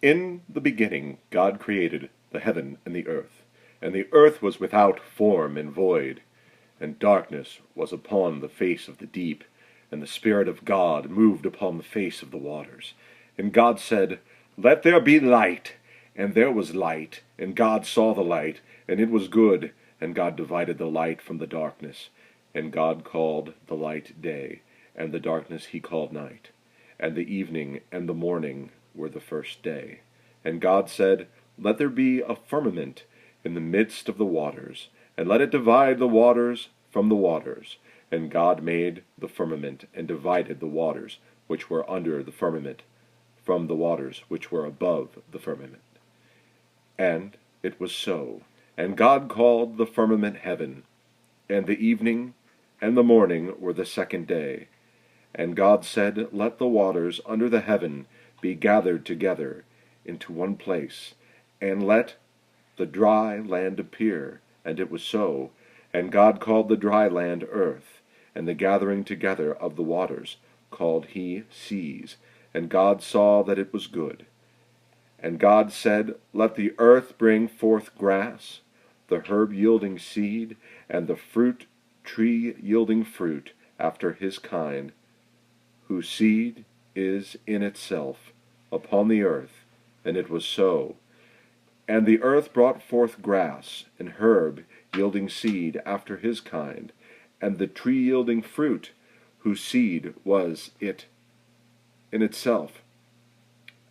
In the beginning God created the heaven and the earth was without form and void, and darkness was upon the face of the deep, and the Spirit of God moved upon the face of the waters. And God said, Let there be light. And there was light, and God saw the light, and it was good. And God divided the light from the darkness. And God called the light day, and the darkness he called night. And the evening and the morning were the first day. And God said, Let there be a firmament in the midst of the waters, and let it divide the waters from the waters. And God made the firmament, and divided the waters which were under the firmament from the waters which were above the firmament. And it was so. And God called the firmament heaven. And the evening and the morning were the second day. And God said, Let the waters under the heaven be gathered together into one place, and let the dry land appear. And it was so. And God called the dry land earth, and the gathering together of the waters called he seas. And God saw that it was good. And God said, Let the earth bring forth grass, the herb yielding seed, and the fruit tree yielding fruit after his kind, whose seed is in itself upon the earth. And it was so. And the earth brought forth grass, and herb yielding seed after his kind, and the tree yielding fruit, whose seed was it in itself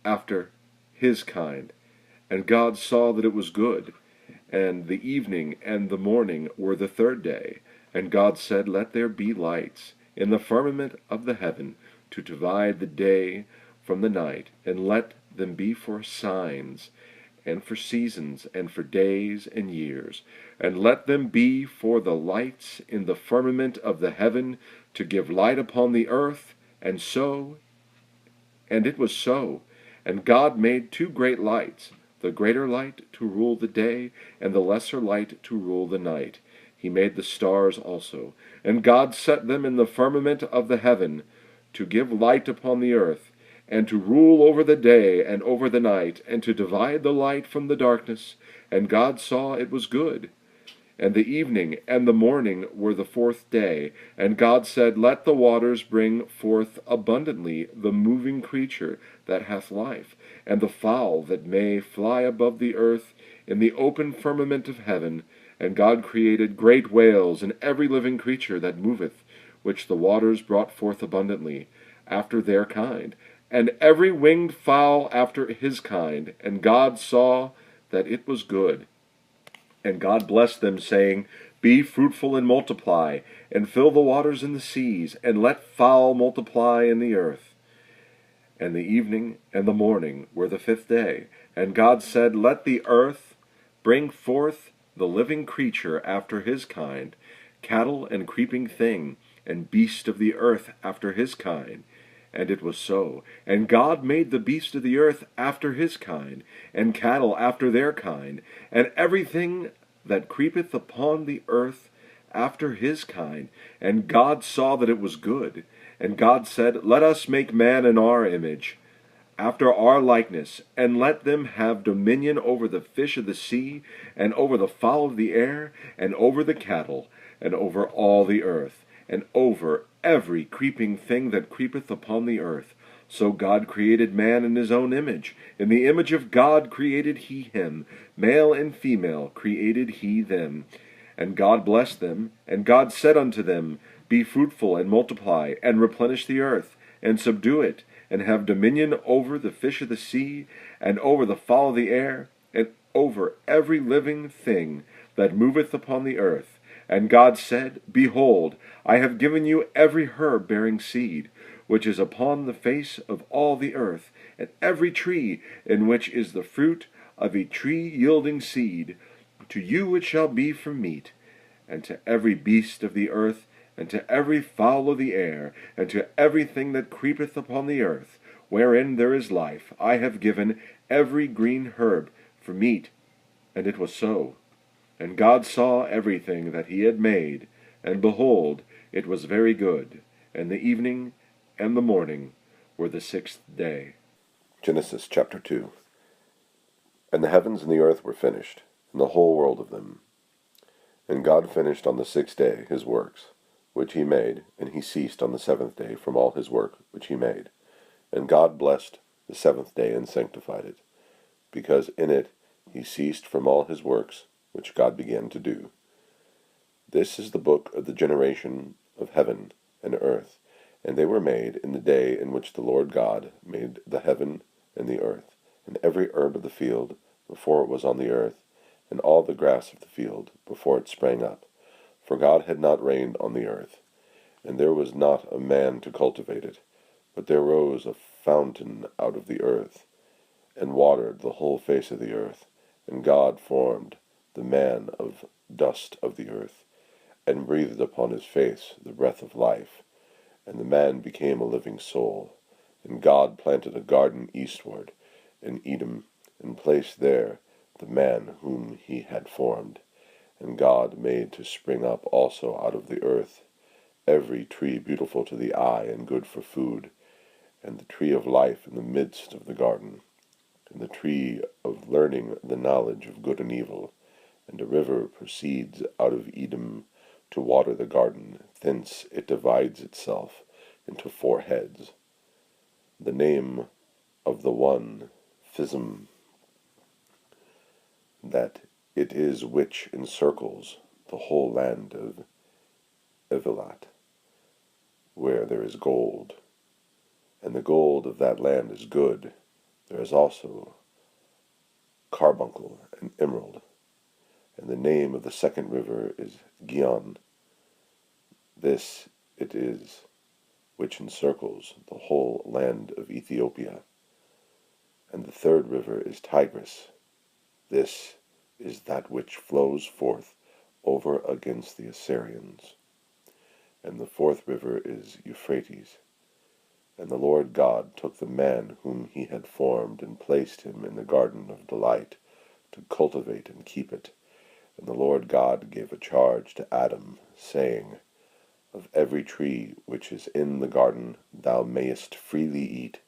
after his kind. And God saw that it was good. And the evening and the morning were the third day. And God said, Let there be lights in the firmament of the heaven, to divide the day from the night, and let them be for signs, and for seasons, and for days and years. And let them be for the lights in the firmament of the heaven, to give light upon the earth. And it was so. And God made two great lights, the greater light to rule the day, and the lesser light to rule the night. He made the stars also. And God set them in the firmament of the heaven, to give light upon the earth, and to rule over the day and over the night, and to divide the light from the darkness. And God saw it was good. And the evening and the morning were the fourth day. And God said, Let the waters bring forth abundantly the moving creature that hath life, and the fowl that may fly above the earth in the open firmament of heaven. And God created great whales, and every living creature that moveth, which the waters brought forth abundantly, after their kind, and every winged fowl after his kind. And God saw that it was good. And God blessed them, saying, Be fruitful and multiply, and fill the waters in the seas, and let fowl multiply in the earth. And the evening and the morning were the fifth day. And God said, Let the earth bring forth the living creature after his kind, cattle and creeping thing, and beast of the earth after his kind. And it was so. And God made the beast of the earth after his kind, and cattle after their kind, and everything that creepeth upon the earth after his kind. And God saw that it was good. And God said, Let us make man in our image, after our likeness, and let them have dominion over the fish of the sea, and over the fowl of the air, and over the cattle, and over all the earth, and over every creeping thing that creepeth upon the earth. So God created man in his own image. In the image of God created he him. Male and female created he them. And God blessed them. And God said unto them, Be fruitful, and multiply, and replenish the earth, and subdue it, and have dominion over the fish of the sea, and over the fowl of the air, and over every living thing that moveth upon the earth. And God said, Behold, I have given you every herb bearing seed, which is upon the face of all the earth, and every tree in which is the fruit of a tree yielding seed. To you it shall be for meat, and to every beast of the earth, and to every fowl of the air, and to everything that creepeth upon the earth, wherein there is life, I have given every green herb for meat. And it was so. And God saw everything that he had made, and behold, it was very good. And the evening and the morning were the sixth day. Genesis chapter 2. And the heavens and the earth were finished, and the whole world of them. And God finished on the sixth day his works, which he made, and he ceased on the seventh day from all his work which he made. And God blessed the seventh day and sanctified it, because in it he ceased from all his works which God began to do. This is the book of the generation of heaven and earth, and they were made in the day in which the Lord God made the heaven and the earth, and every herb of the field before it was on the earth, and all the grass of the field before it sprang up. For God had not rained on the earth, and there was not a man to cultivate it, but there rose a fountain out of the earth, and watered the whole face of the earth. And God formed the man of dust of the earth, and breathed upon his face the breath of life, and the man became a living soul. And God planted a garden eastward in Edom, and placed there the man whom he had formed. And God made to spring up also out of the earth every tree beautiful to the eye and good for food, and the tree of life in the midst of the garden, and the tree of learning the knowledge of good and evil. And a river proceeds out of Edom to water the garden. Thence it divides itself into four heads. The name of the one, Phism, that it is which encircles the whole land of Evilat, where there is gold. And the gold of that land is good. There is also carbuncle and emerald. And the name of the second river is Gihon. This it is which encircles the whole land of Ethiopia. And the third river is Tigris. This is that which flows forth over against the Assyrians. And the fourth river is Euphrates. And the Lord God took the man whom he had formed, and placed him in the garden of delight, to cultivate and keep it. And the Lord God gave a charge to Adam, saying, Of every tree which is in the garden thou mayest freely eat,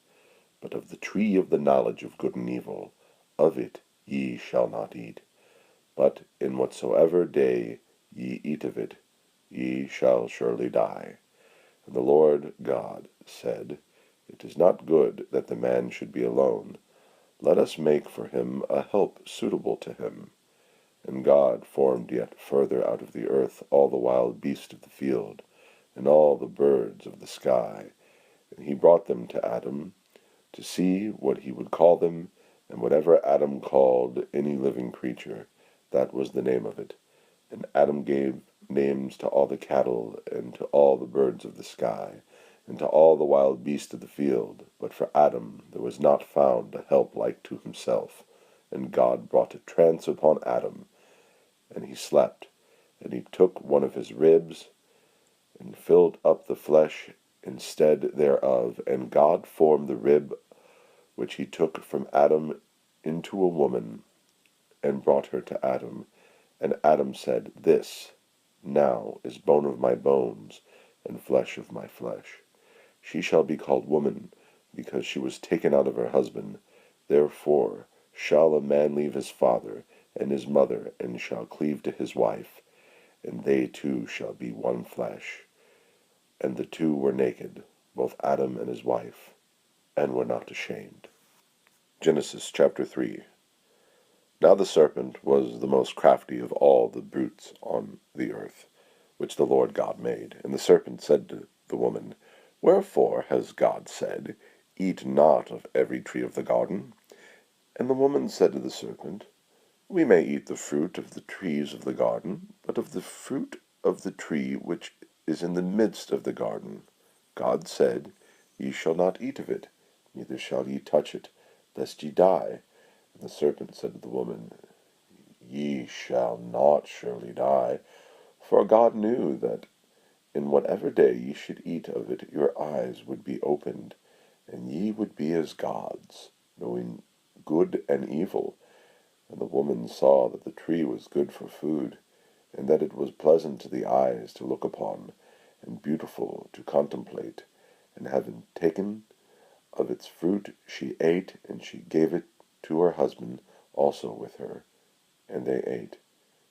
but of the tree of the knowledge of good and evil, of it ye shall not eat. But in whatsoever day ye eat of it, ye shall surely die. And the Lord God said, It is not good that the man should be alone. Let us make for him a help suitable to him. And God formed yet further out of the earth all the wild beasts of the field, and all the birds of the sky. And he brought them to Adam, to see what he would call them, and whatever Adam called any living creature, that was the name of it. And Adam gave names to all the cattle, and to all the birds of the sky, and to all the wild beasts of the field. But for Adam there was not found a help like to himself. And God brought a trance upon Adam, and he slept. And he took one of his ribs, and filled up the flesh instead thereof. And God formed the rib which he took from Adam into a woman, and brought her to Adam. And Adam said, This now is bone of my bones, and flesh of my flesh. She shall be called woman, because she was taken out of her husband. Therefore shall a man leave his father and his mother, and shall cleave to his wife, and they two shall be one flesh. And the two were naked, both Adam and his wife, and were not ashamed. Genesis chapter 3. Now the serpent was the most crafty of all the brutes on the earth, which the Lord God made. And the serpent said to the woman, Wherefore has God said, Eat not of every tree of the garden? And the woman said to the serpent, We may eat the fruit of the trees of the garden, but of the fruit of the tree which is in the midst of the garden, God said, Ye shall not eat of it, neither shall ye touch it, lest ye die. And the serpent said to the woman, Ye shall not surely die, for God knew that in whatever day ye should eat of it, your eyes would be opened, and ye would be as gods, knowing good and evil. And the woman saw that the tree was good for food, and that it was pleasant to the eyes to look upon, and beautiful to contemplate. And having taken of its fruit, she ate, and she gave it to her husband also with her, and they ate.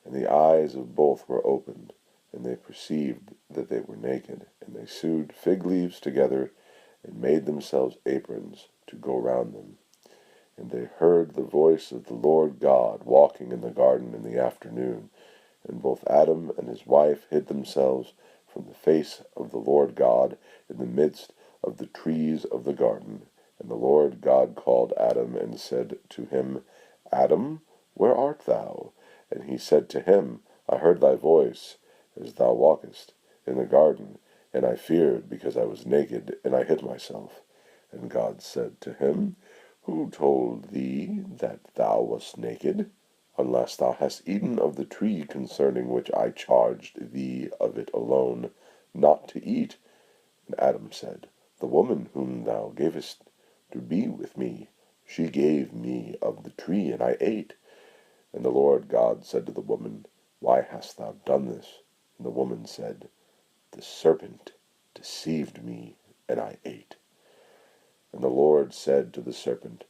And the eyes of both were opened, and they perceived that they were naked. And they sewed fig leaves together, and made themselves aprons to go round them. And they heard the voice of the Lord God walking in the garden in the afternoon. And both Adam and his wife hid themselves from the face of the Lord God in the midst of the trees of the garden. And the Lord God called Adam and said to him, Adam, where art thou? And he said to him, I heard thy voice, as thou walkest in the garden, and I feared, because I was naked, and I hid myself. And God said to him, Who told thee that thou wast naked? Unless thou hast eaten of the tree concerning which I charged thee of it alone, not to eat. And Adam said, The woman whom thou gavest to be with me, she gave me of the tree, and I ate. And the Lord God said to the woman, Why hast thou done this? And the woman said, The serpent deceived me, and I ate. And the Lord said to the serpent,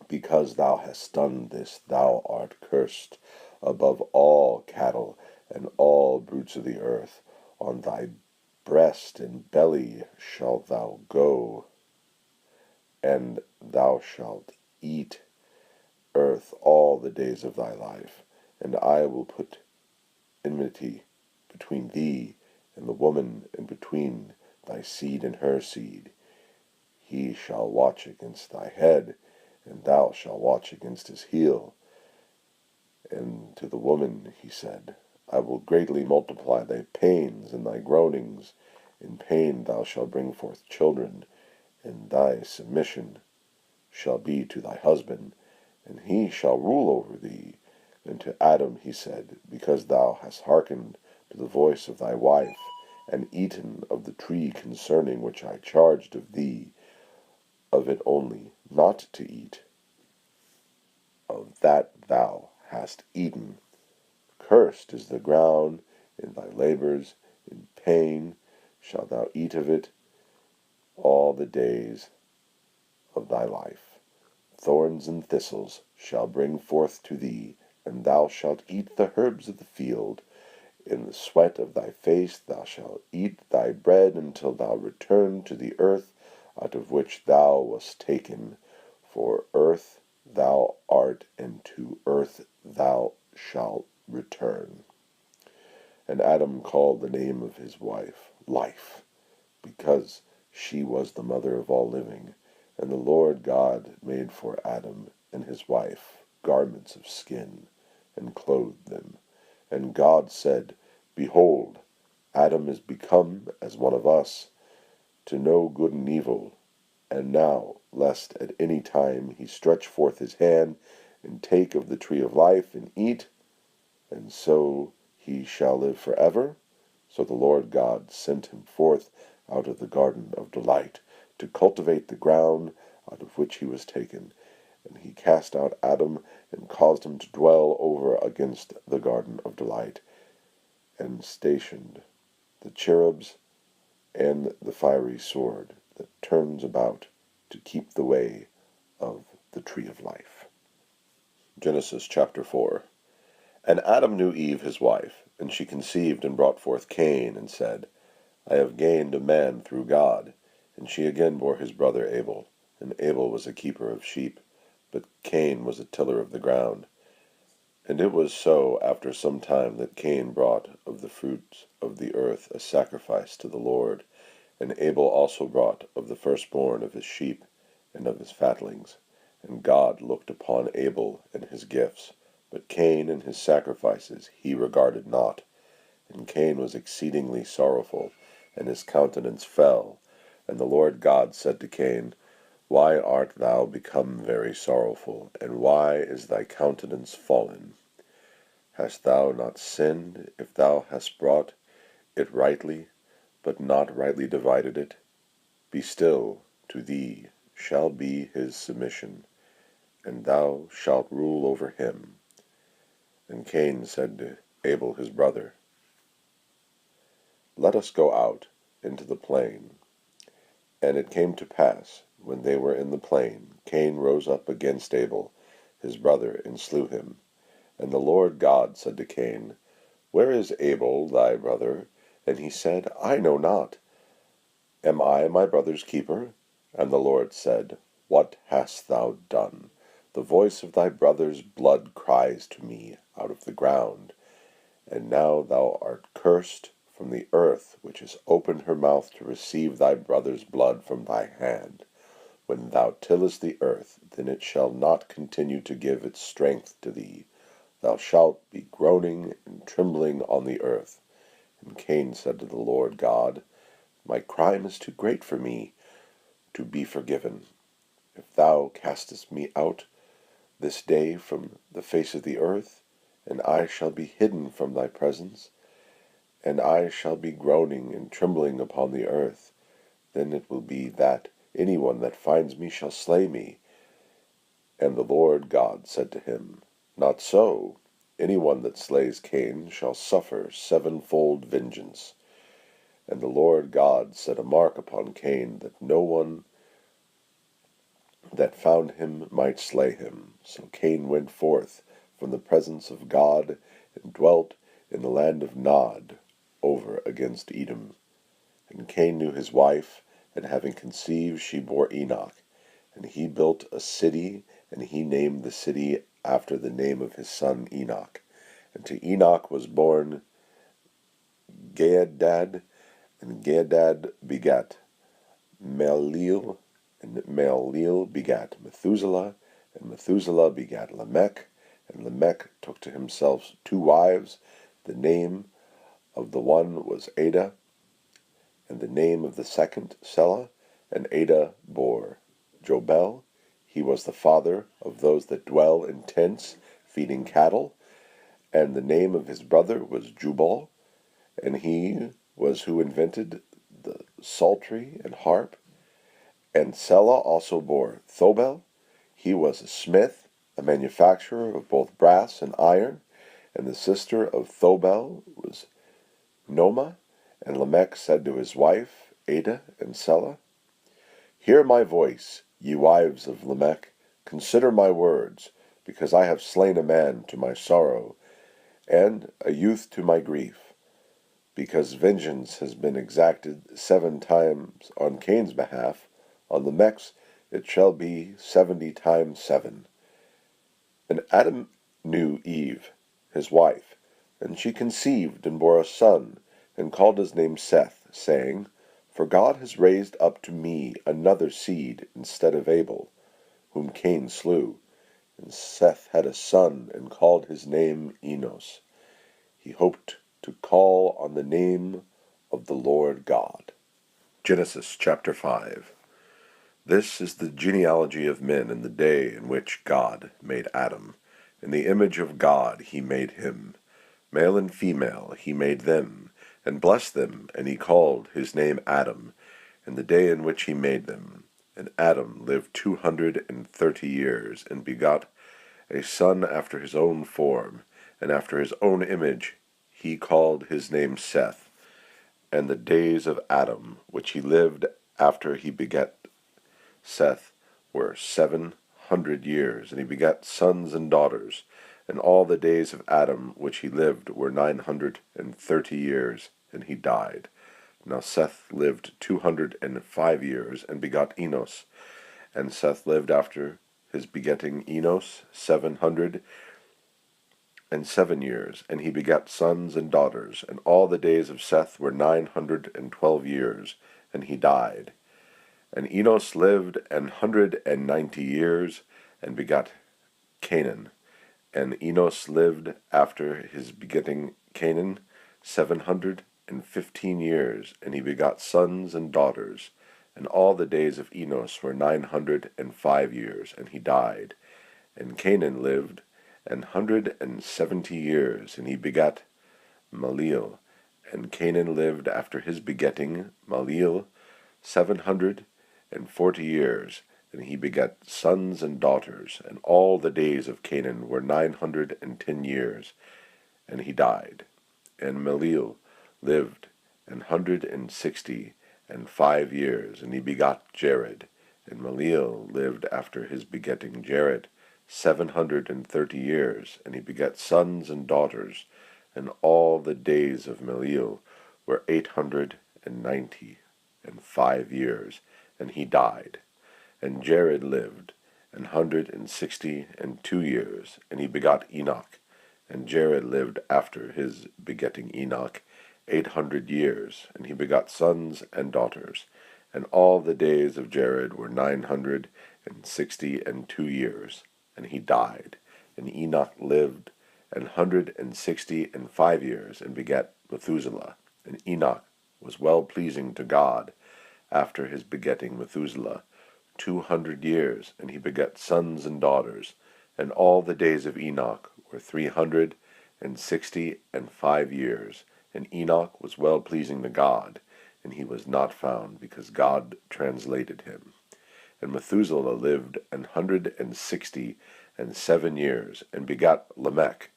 Because thou hast done this, thou art cursed above all cattle and all brutes of the earth. On thy breast and belly shalt thou go, and thou shalt eat earth all the days of thy life. And I will put enmity between thee and the woman, and between thy seed and her seed. He shall watch against thy head, and thou shalt watch against his heel. And to the woman he said, I will greatly multiply thy pains and thy groanings. In pain thou shalt bring forth children, and thy submission shall be to thy husband, and he shall rule over thee. And to Adam he said, Because thou hast hearkened to the voice of thy wife, and eaten of the tree concerning which I charged of thee, of it only not to eat, of that thou hast eaten. Cursed is the ground in thy labors, in pain shalt thou eat of it all the days of thy life. Thorns and thistles shall bring forth to thee, and thou shalt eat the herbs of the field. In the sweat of thy face thou shalt eat thy bread until thou return to the earth out of which thou wast taken. For earth thou art, and to earth thou shalt return. And Adam called the name of his wife Life, because she was the mother of all living. And the Lord God made for Adam and his wife garments of skin, and clothed them. And God said, Behold, Adam is become as one of us, to know good and evil. And now, lest at any time he stretch forth his hand, and take of the tree of life, and eat, and so he shall live forever. So the Lord God sent him forth out of the garden of delight, to cultivate the ground out of which he was taken. And he cast out Adam, and caused him to dwell over against the garden of delight, and stationed the cherubs and the fiery sword that turns about to keep the way of the tree of life. Genesis chapter 4. And Adam knew Eve his wife, and she conceived and brought forth Cain, and said, I have gained a man through God. And she again bore his brother Abel. And Abel was a keeper of sheep, but Cain was a tiller of the ground. And it was so after some time that Cain brought of the fruits of the earth a sacrifice to the Lord. And Abel also brought of the firstborn of his sheep and of his fatlings. And God looked upon Abel and his gifts, but Cain and his sacrifices he regarded not. And Cain was exceedingly sorrowful, and his countenance fell. And the Lord God said to Cain, Why art thou become very sorrowful, and why is thy countenance fallen? Hast thou not sinned, if thou hast brought it rightly, but not rightly divided it? Be still, to thee shall be his submission, and thou shalt rule over him. And Cain said to Abel his brother, Let us go out into the plain. And it came to pass, when they were in the plain, Cain rose up against Abel, his brother, and slew him. And the Lord God said to Cain, Where is Abel thy brother? And he said, I know not. Am I my brother's keeper? And the Lord said, What hast thou done? The voice of thy brother's blood cries to me out of the ground. And now thou art cursed from the earth, which has opened her mouth to receive thy brother's blood from thy hand. When thou tillest the earth, then it shall not continue to give its strength to thee. Thou shalt be groaning and trembling on the earth. And Cain said to the Lord God, My crime is too great for me to be forgiven. If thou castest me out this day from the face of the earth, and I shall be hidden from thy presence, and I shall be groaning and trembling upon the earth, then it will be that any one that finds me shall slay me. And the Lord God said to him, Not so. Any one that slays Cain shall suffer sevenfold vengeance. And the Lord God set a mark upon Cain, that no one that found him might slay him. So Cain went forth from the presence of God, and dwelt in the land of Nod, over against Edom. And Cain knew his wife, and having conceived she bore Enoch. And he built a city, and he named the city after the name of his son Enoch. And to Enoch was born Gaadad, and Gaadad begat Maleel, and Maleel begat Methuselah, and Methuselah begat Lamech, and Lamech took to himself 2 wives. The name of the one was Ada, and the name of the second Selah. And Ada bore Jobel. He was the father of those that dwell in tents, feeding cattle. And the name of his brother was Jubal, and he was who invented the psaltery and harp. And Selah also bore Thobel. He was a smith, a manufacturer of both brass and iron. And the sister of Thobel was Noma. And Lamech said to his wife, Ada and Selah, Hear my voice, ye wives of Lamech, consider my words, because I have slain a man to my sorrow, and a youth to my grief. Because vengeance has been exacted 7 times on Cain's behalf, on Lamech's it shall be 70 times 7. And Adam knew Eve, his wife, and she conceived and bore a son, and called his name Seth, saying, For God has raised up to me another seed instead of Abel, whom Cain slew. And Seth had a son, and called his name Enos. He hoped to call on the name of the Lord God. Genesis chapter 5. This is the genealogy of men in the day in which God made Adam. In the image of God he made him. Male and female he made them, and blessed them, and he called his name Adam, in the day in which he made them. And Adam lived 230 years, and begot a son after his own form, and after his own image he called his name Seth. And the days of Adam, which he lived after he begat Seth, were 700 years, and he begat sons and daughters. And all the days of Adam which he lived were 930 years, and he died. Now Seth lived 205 years, and begot Enos. And Seth lived after his begetting Enos 707 years, and he begat sons and daughters. And all the days of Seth were 912 years, and he died. And Enos lived 190 years, and begot Canaan. And Enos lived after his begetting Canaan 715 years, and he begot sons and daughters. And all the days of Enos were 905 years, and he died. And Canaan lived 170 years, and he begat Maleel. And Canaan lived after his begetting Maleel 740 years, and he begat sons and daughters. And all the days of Canaan were 910 years, and he died. And Maleel lived 165 years, and he begot Jared. And Maleel lived after his begetting Jared 730 years, and he begat sons and daughters. And all the days of Melil were 895 years, and he died. And Jared lived 162 years, and he begot Enoch. And Jared lived after his begetting Enoch 800 years, and he begot sons and daughters. And all the days of Jared were 962 years, and he died. And Enoch lived 165 years, and begat Methuselah. And Enoch was well pleasing to God after his begetting Methuselah 200 years, and he begat sons and daughters. And all the days of Enoch were 365 years, and Enoch was well pleasing to God, and he was not found, because God translated him. And Methuselah lived 167 years, and begat Lamech.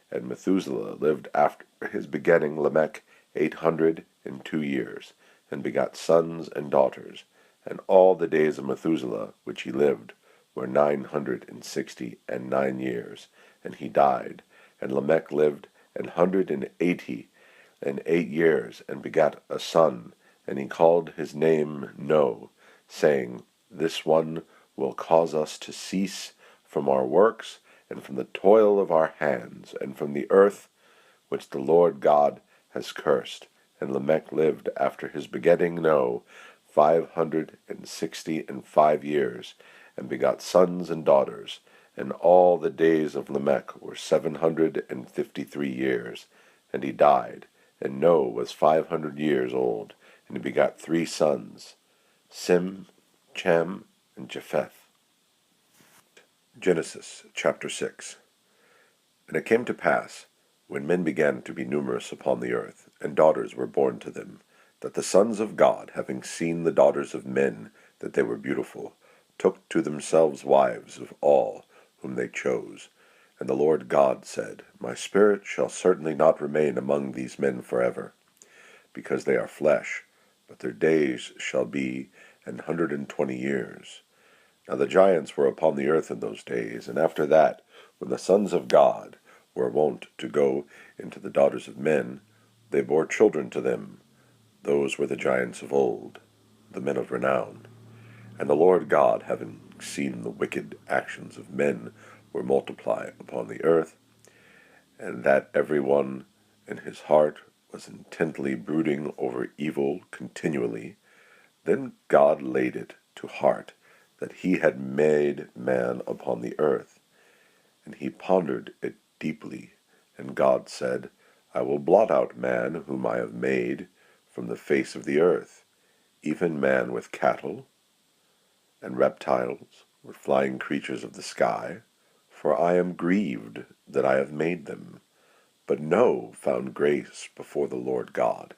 And Methuselah lived after his begetting Lamech 802 years, and begat sons and daughters. And all the days of Methuselah which he lived were 969 years, and he died. And Lamech lived 188 years, and begat a son, and he called his name No, saying, This one will cause us to cease from our works, and from the toil of our hands, and from the earth which the Lord God has cursed. And Lamech lived after his begetting No 565 years, and begot sons and daughters. And all the days of Lamech were 753 years, and he died. And Noah was 500 years old, and he begot 3 sons, Sim, Cham, and Japheth. Genesis chapter 6. And it came to pass, when men began to be numerous upon the earth, and daughters were born to them, that the sons of God, having seen the daughters of men, that they were beautiful, took to themselves wives of all whom they chose. And the Lord God said, My spirit shall certainly not remain among these men forever, because they are flesh, but their days shall be 120 years. Now the giants were upon the earth in those days, and after that, when the sons of God were wont to go into the daughters of men, they bore children to them. Those were the giants of old, the men of renown. And the Lord God, having seen the wicked actions of men were multiplied upon the earth, and that every one in his heart was intently brooding over evil continually, then God laid it to heart that he had made man upon the earth, and he pondered it deeply. And God said, I will blot out man whom I have made from the face of the earth, even man with cattle, and reptiles, with flying creatures of the sky, for I am grieved that I have made them. But Noah found grace before the Lord God.